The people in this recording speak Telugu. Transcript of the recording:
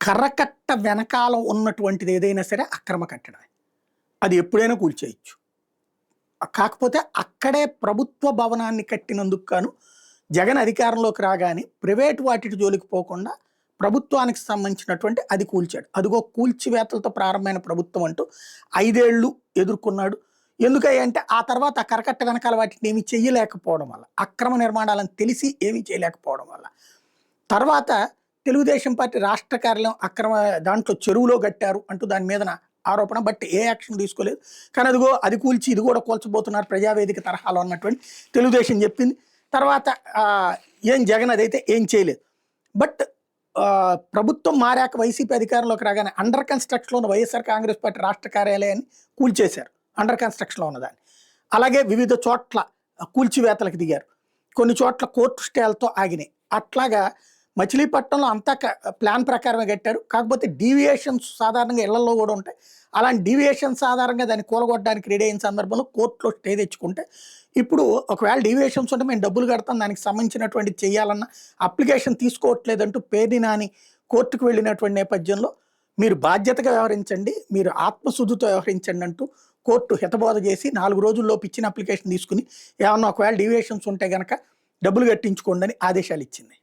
కర్రకట్ట వెనకాల ఉన్నటువంటిది ఏదైనా సరే అక్రమ కట్టడమే. అది ఎప్పుడైనా కూల్చేయచ్చు. కాకపోతే అక్కడే ప్రభుత్వ భవనాన్ని కట్టినందుకు గాను జగన్ అధికారంలోకి రాగానే ప్రైవేట్ వాటి జోలికి పోకుండా ప్రభుత్వానికి సంబంధించినటువంటి అది కూల్చాడు. అదిగో కూల్చివేతలతో ప్రారంభమైన ప్రభుత్వం అంటూ 5 ఏళ్ళు ఎదుర్కొన్నాడు. ఎందుకంటే ఆ తర్వాత ఆ కరకట్ట వెనకాల వాటిని ఏమి చెయ్యలేకపోవడం వల్ల, అక్రమ నిర్మాణాలను తెలిసి ఏమీ చేయలేకపోవడం వల్ల, తర్వాత తెలుగుదేశం పార్టీ రాష్ట్ర కార్యాలయం అక్రమ దాంట్లో చెరువులో కట్టారు అంటూ దాని మీద ఆరోపణ. బట్ ఏ యాక్షన్ తీసుకోలేదు. కానీ అదిగో అది కూల్చి ఇది కూడా కూల్చబోతున్నారు ప్రజావేదిక తరహాలో అన్నటువంటి తెలుగుదేశం చెప్పింది. తర్వాత ఏం జగన్ అదైతే ఏం చేయలేదు. బట్ ప్రభుత్వం మారాక వైసీపీ అధికారంలోకి రాగానే అండర్ కన్స్ట్రక్షన్లో ఉన్న వైఎస్ఆర్ కాంగ్రెస్ పార్టీ రాష్ట్ర కార్యాలయాన్ని కూల్చేశారు. అండర్ కన్స్ట్రక్షన్లో ఉన్నదాన్ని. అలాగే వివిధ చోట్ల కూల్చివేతలకు దిగారు. కొన్ని చోట్ల కోర్టు స్టేలతో ఆగినాయి. అట్లాగా మచిలీపట్నంలో అంతా ప్లాన్ ప్రకారమే కట్టారు. కాకపోతే డీవియేషన్స్ సాధారణంగా ఇళ్లలో కూడా ఉంటాయి. అలాంటి డీవియేషన్స్ ఆధారంగా దాన్ని కూలగొట్టడానికి రెడీ అయిన సందర్భంలో కోర్టులో స్టే తెచ్చుకుంటే ఇప్పుడు ఒకవేళ డీవియేషన్స్ ఉంటే మేము డబ్బులు కడతాం, దానికి సంబంధించినటువంటి చేయాలన్న అప్లికేషన్ తీసుకోవట్లేదంటూ పేర్ని నాని కోర్టుకు వెళ్ళినటువంటి నేపథ్యంలో మీరు బాధ్యతగా వ్యవహరించండి, మీరు ఆత్మశుద్ధితో వ్యవహరించండి అంటూ కోర్టు హితబోధ చేసి 4 రోజుల్లోపు ఇచ్చిన అప్లికేషన్ తీసుకుని ఏమన్నా ఒకవేళ డీవియేషన్స్ ఉంటే కనుక డబ్బులు కట్టించుకోండి అని ఆదేశాలు ఇచ్చింది.